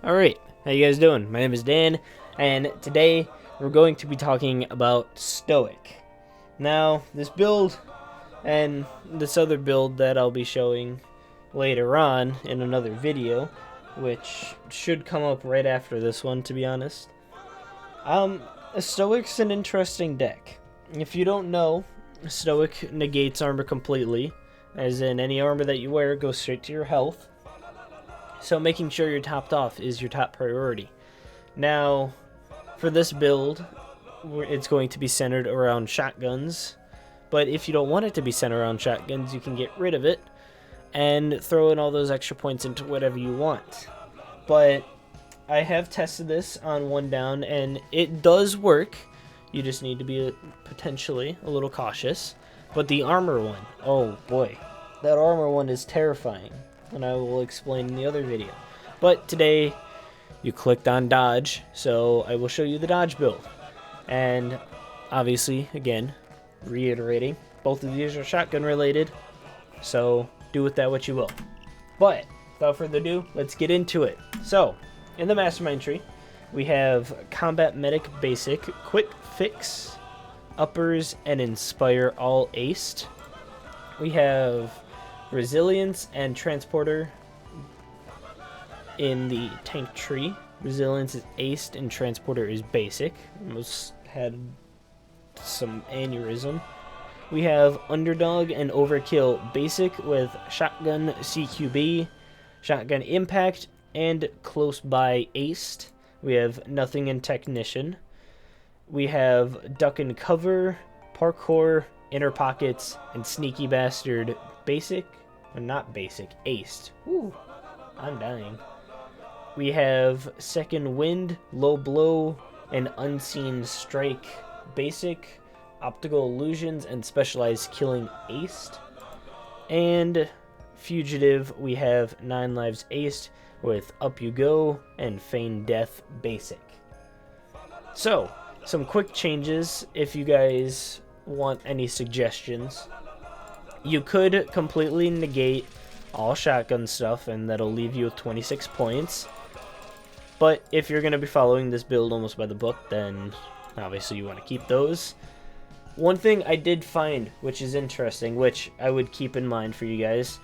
Alright, how you guys doing? My name is Dan, and today we're going to be talking about Stoic. Now, this build and this other build that I'll be showing later on in another video, which should come up right after this one, to be honest. Stoic's an interesting deck. If you don't know, Stoic negates armor completely, as in any armor that you wear goes straight to your health. So making sure you're topped off is your top priority. Now, for this build, it's going to be centered around shotguns. But if you don't want it to be centered around shotguns, you can get rid of it and throw in all those extra points into whatever you want. But I have tested this on one down, and it does work. You just need to be potentially a little cautious. But the armor one, oh boy, that armor one is terrifying. And I will explain in the other video. But today, you clicked on dodge, so I will show you the dodge build. And obviously, again, reiterating, both of these are shotgun related, so do with that what you will. But without further ado, let's get into it. So, in the Mastermind Tree, we have Combat Medic Basic, Quick Fix, Uppers, and Inspire all aced. We have Resilience and Transporter in the tank tree. Resilience is aced and Transporter is basic. Almost had some aneurysm. We have Underdog and Overkill basic with Shotgun CQB, Shotgun Impact, and Close By aced. We have Nothing in Technician. We have Duck and Cover, Parkour, Inner Pockets, and Sneaky Bastard basic. Or not basic, aced. Woo, I'm dying. We have Second Wind, Low Blow, and Unseen Strike basic, Optical Illusions, and Specialized Killing aced. And Fugitive, we have 9 lives aced with Up You Go and Feign Death basic. So, some quick changes if you guys want any suggestions. You could completely negate all shotgun stuff, and that'll leave you with 26 points. But if you're going to be following this build almost by the book, then obviously you want to keep those. One thing I did find, which is interesting, which I would keep in mind for you guys,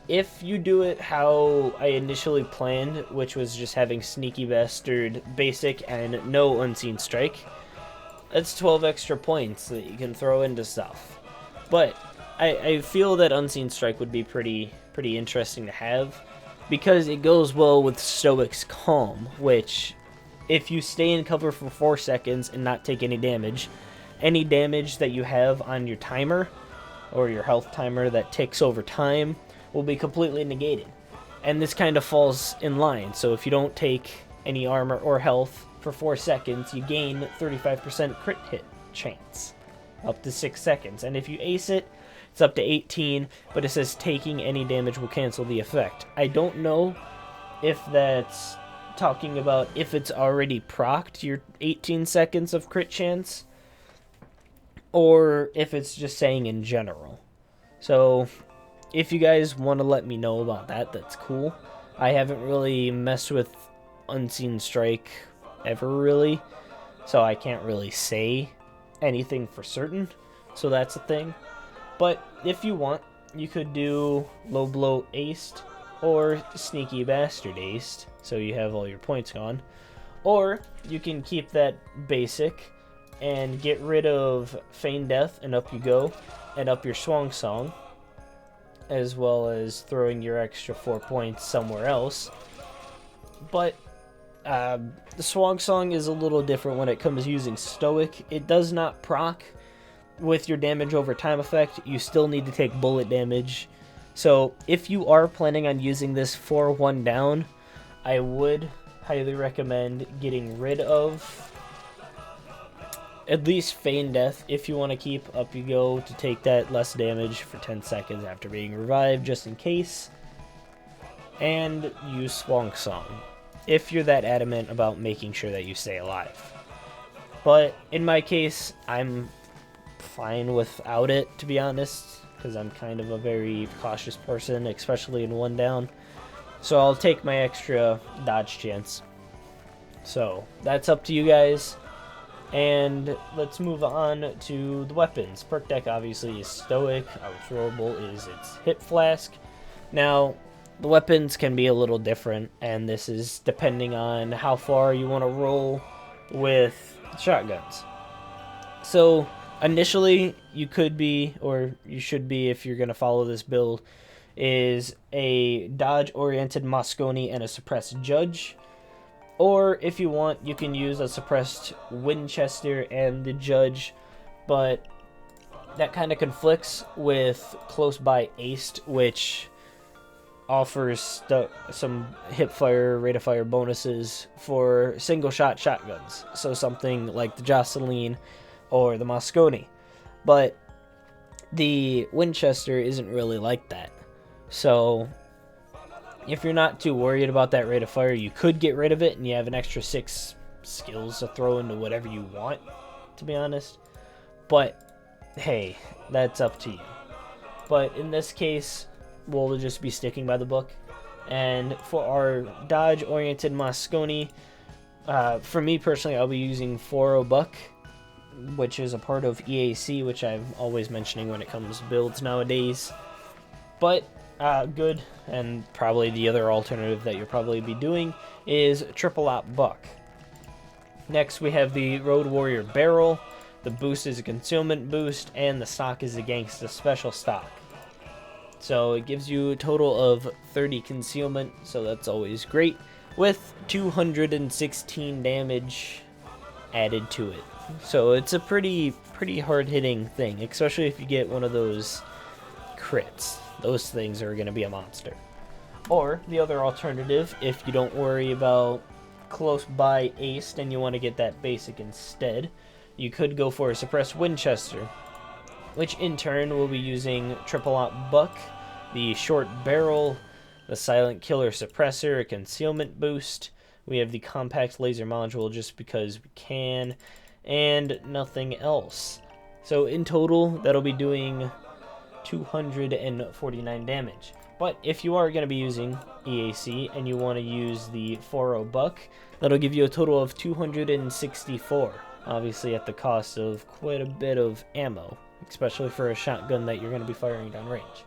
if you do it how I initially planned, which was just having Sneaky Bastard basic and no Unseen Strike, that's 12 extra points that you can throw into stuff. But I feel that Unseen Strike would be pretty interesting to have, because it goes well with Stoic's Calm, which, if you stay in cover for 4 seconds and not take any damage that you have on your timer, or your health timer that ticks over time, will be completely negated. And this kind of falls in line, so if you don't take any armor or health for 4 seconds, you gain 35% crit hit chance. Up to 6 seconds, and if you ace it, it's up to 18, but it says taking any damage will cancel the effect. I don't know if that's talking about if it's already procced your 18 seconds of crit chance, or if it's just saying in general. So if you guys want to let me know about that, that's cool. I haven't really messed with Unseen Strike ever really, so I can't really say anything for certain, so that's a thing. But if you want, you could do Low Blow aced or Sneaky Bastard aced, so you have all your points gone. Or you can keep that basic and get rid of Feign Death and Up You Go and up your Swan Song, as well as throwing your extra 4 points somewhere else. But the Swan Song is a little different when it comes to using Stoic. It does not proc with your damage over time effect. You still need to take bullet damage. So if you are planning on using this for one down, I would highly recommend getting rid of at least Feign Death if you want to keep Up You Go to take that less damage for 10 seconds after being revived, just in case. And use Swan Song if you're that adamant about making sure that you stay alive. But in my case, I'm fine without it, to be honest, because I'm kind of a very cautious person, especially in one down. So I'll take my extra dodge chance. So that's up to you guys. And let's move on to the weapons. Perk deck obviously is Stoic. Our throwable is its Hip Flask. Now, the weapons can be a little different, and this is depending on how far you want to roll with shotguns. So, initially, you could be, or you should be if you're going to follow this build, is a dodge-oriented Mosconi and a suppressed Judge. Or, if you want, you can use a suppressed Winchester and the Judge, but that kind of conflicts with Close By Aced, which offers some hip-fire, rate-of-fire bonuses for single-shot shotguns. So something like the Jocelyn or the Mosconi. But the Winchester isn't really like that. So if you're not too worried about that rate of fire, you could get rid of it, and you have an extra 6 skills to throw into whatever you want, to be honest. But, hey, that's up to you. But in this case, we'll just be sticking by the book. And for our dodge-oriented Mosconi, for me personally, I'll be using 4 buck, which is a part of EAC, which I'm always mentioning when it comes to builds nowadays. But good, and probably the other alternative that you'll probably be doing is triple op buck. Next we have the Road Warrior barrel. The boost is a concealment boost, and the stock is a gangsta special stock. So it gives you a total of 30 concealment, so that's always great, with 216 damage added to it. So it's a pretty hard-hitting thing, especially if you get one of those crits. Those things are going to be a monster. Or the other alternative, if you don't worry about Close By Aced and you want to get that basic instead, you could go for a suppressed Winchester, which in turn will be using triple op buck, the short barrel, the silent killer suppressor, a concealment boost. We have the compact laser module just because we can, and nothing else. So in total, that'll be doing 249 damage. But if you are going to be using EAC and you want to use the 4 buck, that'll give you a total of 264. Obviously at the cost of quite a bit of ammo, especially for a shotgun that you're going to be firing down range.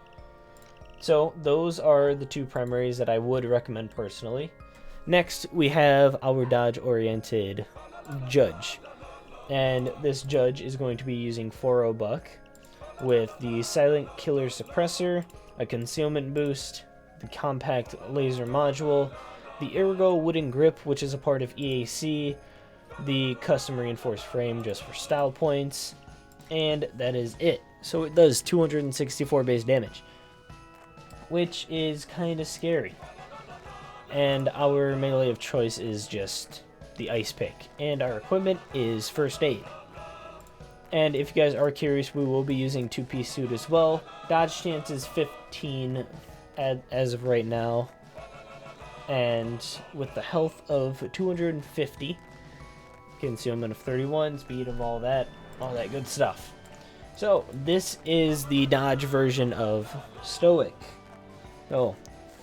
So those are the 2 primaries that I would recommend personally. Next we have our dodge-oriented Judge. And this Judge is going to be using 4 buck with the silent killer suppressor, a concealment boost, the compact laser module, the ergo wooden grip, which is a part of EAC, the custom reinforced frame just for style points, and that is it. So it does 264 base damage, which is kind of scary. And our melee of choice is just the ice pick, and our equipment is first aid. And if you guys are curious, we will be using 2-piece suit as well. Dodge chance is 15 as of right now, and with the health of 250, concealment of 31, speed of all that good stuff. So this is the dodge version of Stoic. So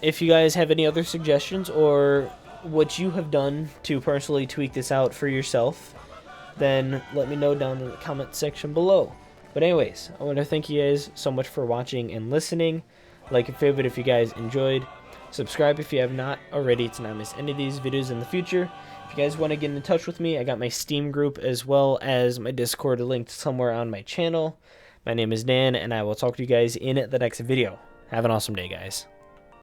if you guys have any other suggestions or what you have done to personally tweak this out for yourself, then let me know down in the comment section below. But anyways, I want to thank you guys so much for watching and listening. Like and favorite if you guys enjoyed. Subscribe if you have not already to not miss any of these videos in the future. If you guys want to get in touch with me, I got my Steam group as well as my Discord linked somewhere on my channel. My name is Dan, and I will talk to you guys in the next video. Have an awesome day, guys.